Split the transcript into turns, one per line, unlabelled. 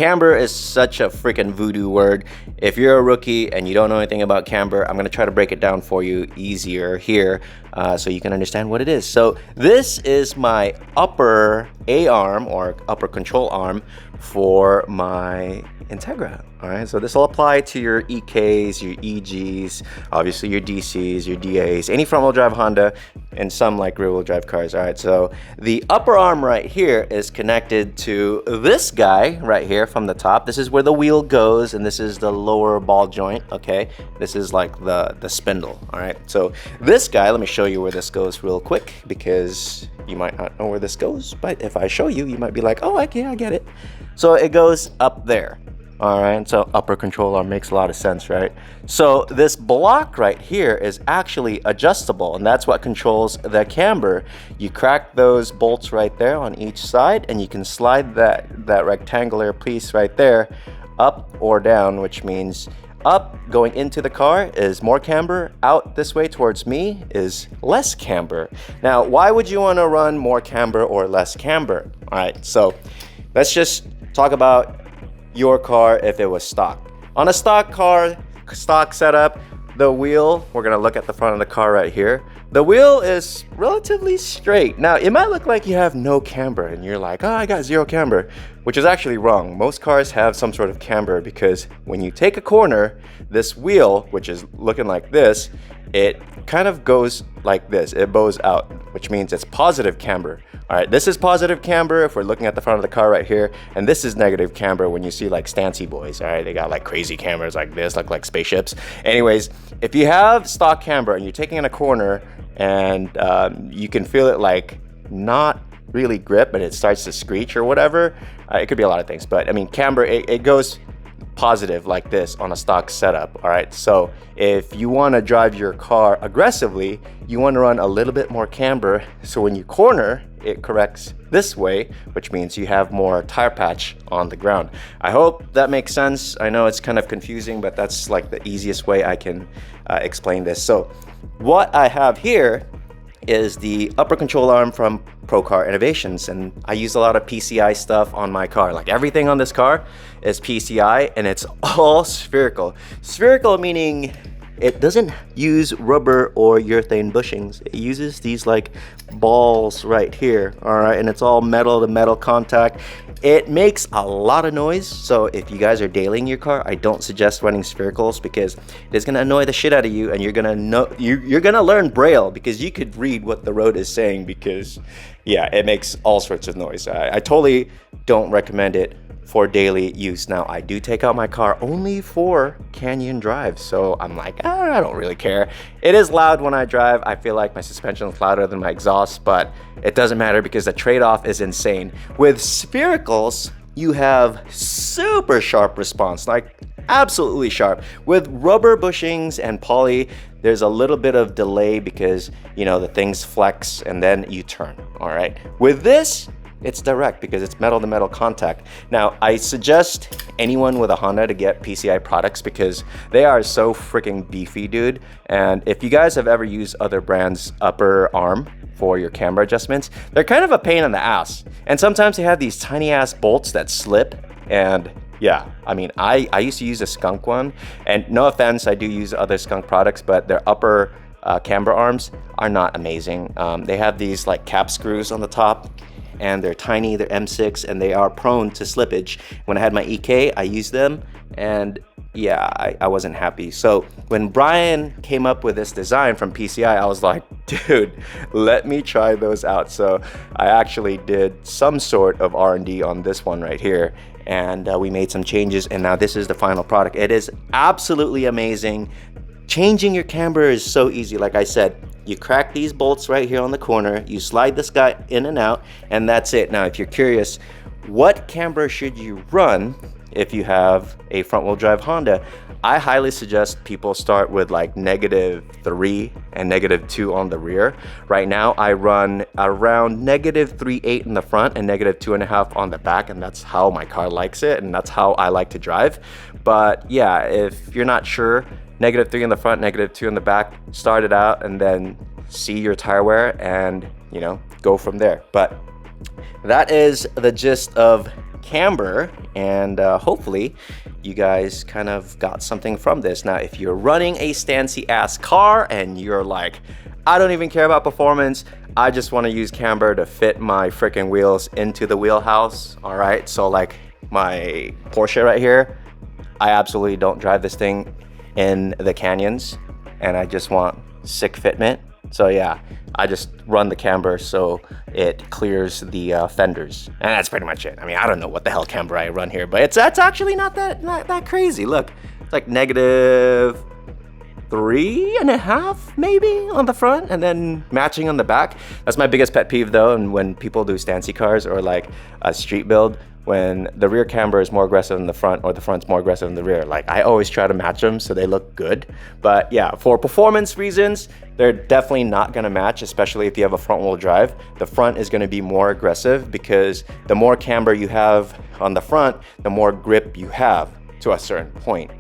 Camber is such a freaking voodoo word. If you're a rookie and you don't know anything about camber, I'm gonna try to break it down for you easier here so you can understand what it is. So this is my upper A-arm or upper control arm for my Integra. All right, so this will apply to your EKs, your EGs, obviously your DCs, your DAs, any front-wheel drive Honda, and some like rear-wheel drive cars. All right, so the upper arm right here is connected to this guy right here from the top. This is where the wheel goes, and this is the lower ball joint, okay? This is like the spindle, all right? So this guy, let me show you where this goes real quick because you might not know where this goes, but if I show you, you might be like, oh, okay, I get it. So it goes up there. All right, so upper control arm makes a lot of sense, right? So this block right here is actually adjustable, and that's what controls the camber. You crack those bolts right there on each side, and you can slide that rectangular piece right there up or down, which means up going into the car is more camber, out this way towards me is less camber. Now, why would you want to run more camber or less camber? All right, so let's just talk about your car if it was stock. On a stock car, stock setup, the wheel, we're gonna look at the front of the car right here. The wheel is relatively straight. Now, it might look like you have no camber and you're like, oh, I got zero camber, which is actually wrong. Most cars have some sort of camber because when you take a corner, this wheel, which is looking like this, it kind of goes like this. It bows out, which means it's positive camber. All right, this is positive camber if we're looking at the front of the car right here, and this is negative camber when you see like Stancy boys. All right, they got like crazy cambers like this, look like spaceships. Anyways, if you have stock camber and you're taking in a corner and you can feel it like not really grip and it starts to screech or whatever, it could be a lot of things, but I mean camber, it goes positive like this on a stock setup. All right, so if you want to drive your car aggressively, you want to run a little bit more camber, so when you corner it corrects this way, which means you have more tire patch on the ground. I hope that makes sense. I know it's kind of confusing, but that's like the easiest way I can explain this. So what I have here is the upper control arm from Pro Car Innovations, and I use a lot of PCI stuff on my car. Like everything on this car is PCI, and it's all spherical. Spherical meaning it doesn't use rubber or urethane bushings. It uses these like balls right here, all right, and it's all metal to metal contact. It makes a lot of noise, so if you guys are dailying your car, I don't suggest running sphericals because it is gonna annoy the shit out of you, and you're gonna learn Braille because you could read what the road is saying because, yeah, it makes all sorts of noise. I totally don't recommend it for daily use. Now, I do take out my car only for canyon drives, so I'm like, I don't really care. It is loud when I drive. I feel like my suspension is louder than my exhaust, but it doesn't matter because the trade-off is insane. With sphericals, you have super sharp response, like absolutely sharp. With rubber bushings and poly, there's a little bit of delay because, you know, the things flex and then you turn, all right? With this, it's direct because it's metal to metal contact. Now, I suggest anyone with a Honda to get PCI products because they are so freaking beefy, dude. And if you guys have ever used other brands' upper arm for your camber adjustments, they're kind of a pain in the ass. And sometimes they have these tiny ass bolts that slip, and yeah, I mean, I used to use a Skunk one, and no offense, I do use other Skunk products, but their upper camber arms are not amazing. They have these like cap screws on the top, and they're tiny, they're M6, and they are prone to slippage. When I had my EK, I used them, and yeah, I wasn't happy. So when Brian came up with this design from PCI, I was like, dude, let me try those out. So I actually did some sort of R&D on this one right here, and we made some changes, and now this is the final product. It is absolutely amazing. Changing your camber is so easy. Like I said, you crack these bolts right here on the corner, you slide this guy in and out, and that's it. Now, if you're curious, what camber should you run if you have a front-wheel drive Honda? I highly suggest people start with like -3 and -2 on the rear. Right now, I run around -3.8 in the front and -2.5 on the back, and that's how my car likes it, and that's how I like to drive. But yeah, if you're not sure, -3 in the front, -2 in the back, start it out and then see your tire wear and, you know, go from there. But that is the gist of Camber, and hopefully you guys kind of got something from this. Now, if you're running a stancy ass car and you're like, I don't even care about performance, I just want to use Camber to fit my freaking wheels into the wheelhouse. All right, so like my Porsche right here, I absolutely don't drive this thing in the canyons, and I just want sick fitment. So yeah, I just run the Camber so it clears the fenders, and that's pretty much it. I mean, I don't know what the hell Camber I run here, but that's actually not that crazy. Look, it's like negative 3.5 maybe on the front, and then matching on the back. That's my biggest pet peeve though, and when people do stancy cars or like a street build, when the rear camber is more aggressive than the front, or the front's more aggressive than the rear. Like, I always try to match them so they look good. But yeah, for performance reasons, they're definitely not gonna match, especially if you have a front wheel drive. The front is gonna be more aggressive because the more camber you have on the front, the more grip you have to a certain point.